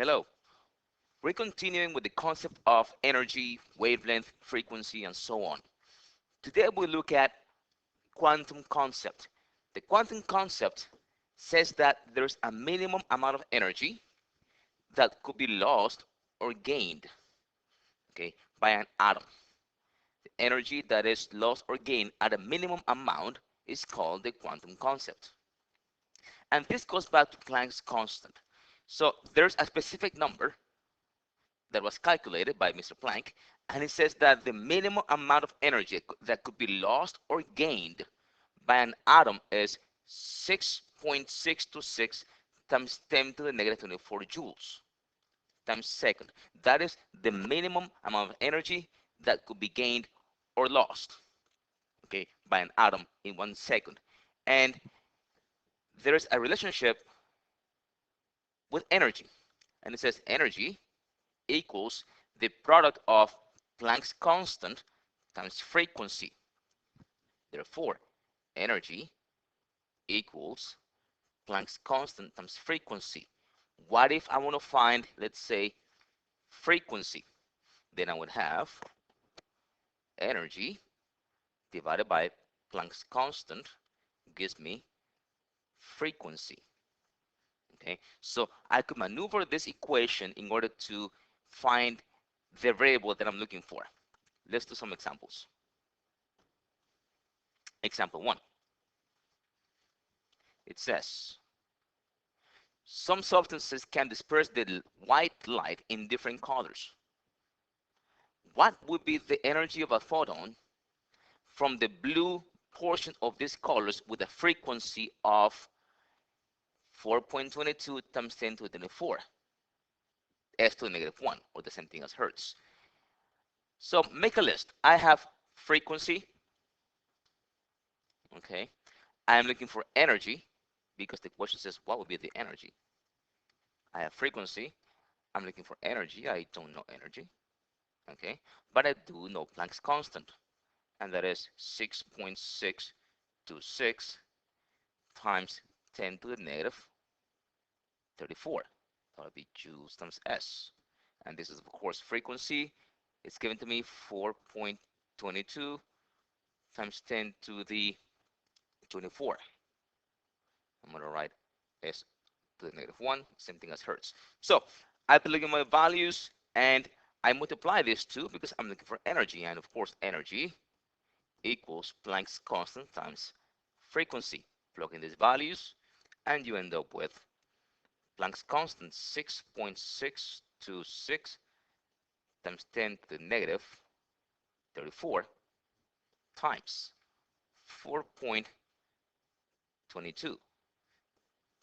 Hello. We're continuing with the concept of energy, wavelength, frequency, and so on. Today we'll look at quantum concept. The quantum concept says that there's a minimum amount of energy that could be lost or gained, okay, by an atom. The energy that is lost or gained at a minimum amount is called the quantum concept. And this goes back to Planck's constant. So there's a specific number that was calculated by Mr. Planck, and it says that the minimum amount of energy that could be lost or gained by an atom is 6.626 times 10 to the negative 24 joules times second. That is the minimum amount of energy that could be gained or lost, okay, by an atom in 1 second. And there is a relationship with energy, and it says energy equals the product of Planck's constant times frequency. Therefore, energy equals Planck's constant times frequency. What if I want to find, let's say, frequency? Then I would have energy divided by Planck's constant gives me frequency. Okay, so I could maneuver this equation in order to find the variable that I'm looking for. Let's do some examples. Example 1. It says, some substances can disperse the white light in different colors. What would be the energy of a photon from the blue portion of these colors with a frequency of 4.22 times 10 to the 24, s to the negative 1, or the same thing as hertz? So make a list. I have frequency, okay. I am looking for energy because the question says what would be the energy. I have frequency. I'm looking for energy. I don't know energy, okay, but I do know Planck's constant, and that is 6.626 times 10 to the negative 34. That would be joules times s. And this is, of course, frequency. It's given to me 4.22 times 10 to the 24. I'm going to write s to the negative 1, same thing as hertz. So I have to look at my values, and I multiply these two because I'm looking for energy. And, of course, energy equals Planck's constant times frequency. Plug in these values, and you end up with Planck's constant 6.626 times 10 to the negative 34 times 4.22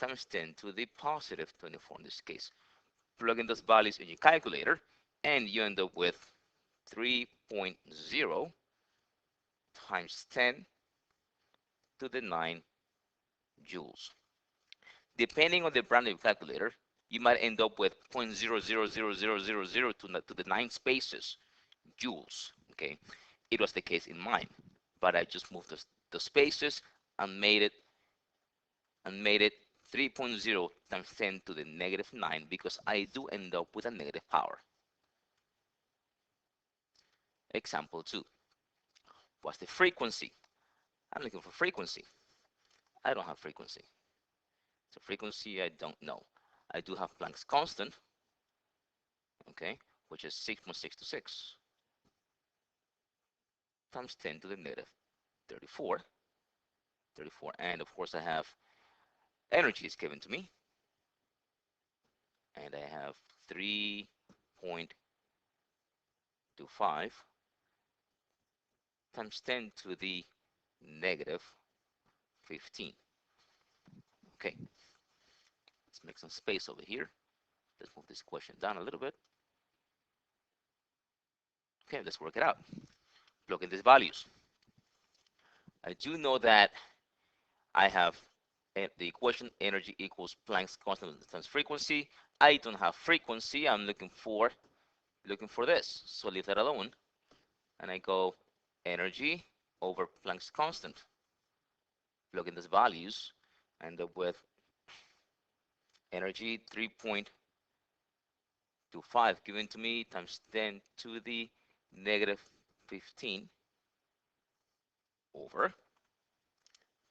times 10 to the positive 24 in this case. Plug in those values in your calculator, and you end up with 3.0 times 10 to the 9 joules. Depending on the brand of your calculator, you might end up with 0.000000 to the 9 spaces joules. Okay, it was the case in mine, but I just moved the spaces and made it 3.0 times 10 to the negative 9 because I do end up with a negative power. Example 2. What's the frequency? I'm looking for frequency. I don't have frequency. So frequency, I don't know. I do have Planck's constant, okay, which is 6.626 times 10 to the negative 34. And of course I have energy is given to me, and I have 3.25 times 10 to the negative 15. Okay, let's make some space over here. Let's move this question down a little bit. Okay, let's work it out. Plug in these values. I do know that I have the equation energy equals Planck's constant times frequency. I don't have frequency. I'm looking for this, so leave that alone, and I go energy over Planck's constant. Plug in these values, end up with energy to 5 given to me times 10 to the negative 15 over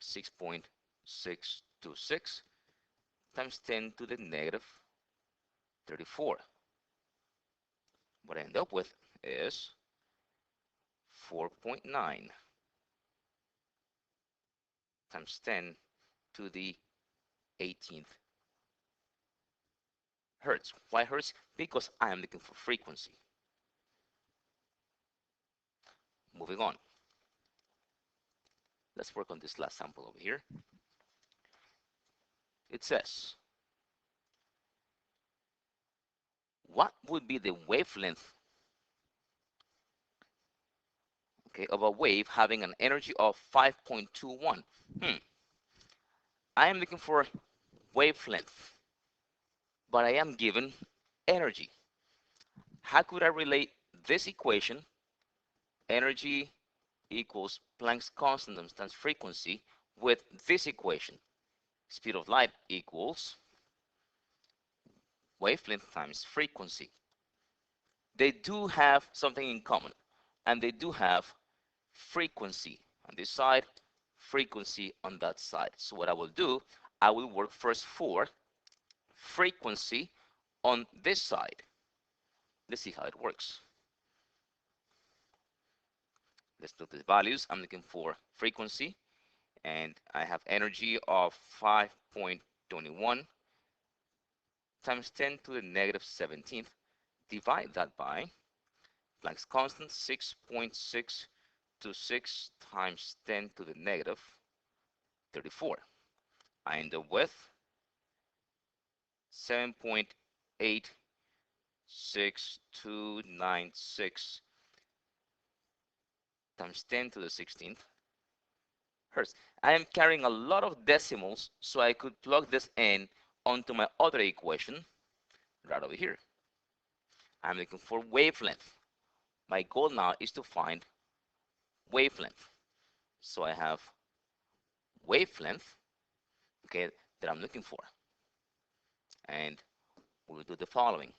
6.626 times 10 to the negative 34. What I end up with is 4.9 times 10 to the 18th hertz. Why hertz? Because I am looking for frequency. Moving on. Let's work on this last sample over here. It says, what would be the wavelength, okay, of a wave having an energy of 5.21? I am looking for wavelength, but I am given energy. How could I relate this equation, energy equals Planck's constant times frequency, with this equation, speed of light equals wavelength times frequency? They do have something in common, and they do have frequency on this side, frequency on that side. So what I will do, I will work first for frequency on this side. Let's see how it works. Let's do the values. I'm looking for frequency, and I have energy of 5.21 times 10 to the negative 17th. Divide that by Planck's constant, 6.626 times 10 to the negative 34. I end up with 7.86296 times 10 to the 16th hertz. I am carrying a lot of decimals, so I could plug this in onto my other equation right over here. I'm looking for wavelength. My goal now is to find wavelength. So I have wavelength, okay, that I'm looking for. And we'll do the following.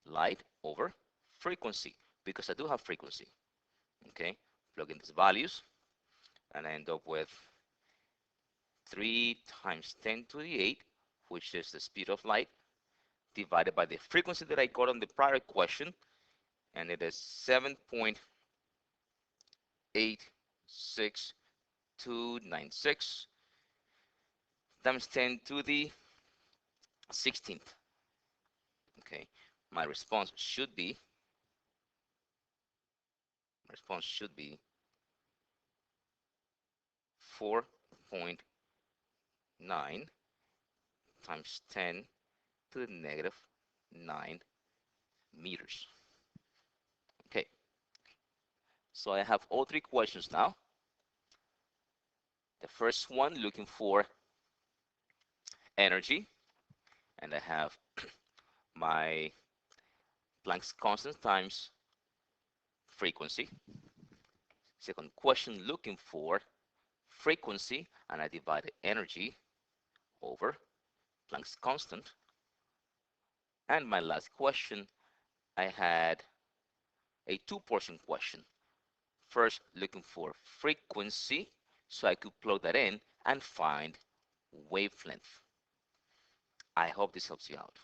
Light over frequency, because I do have frequency. Okay, plug in these values, and I end up with 3 times 10 to the 8, which is the speed of light, divided by the frequency that I got on the prior question, and it is 7.86296 times 10 to the 16th. Okay, my response should be 4.9 times 10 to the negative 9 meters. Okay, so I have all three questions now. The first one looking for energy, and I have my Planck's constant times frequency. Second question looking for frequency, and I divided energy over Planck's constant. And my last question, I had a two-portion question. First, looking for frequency, so I could plug that in and find wavelength. I hope this helps you out.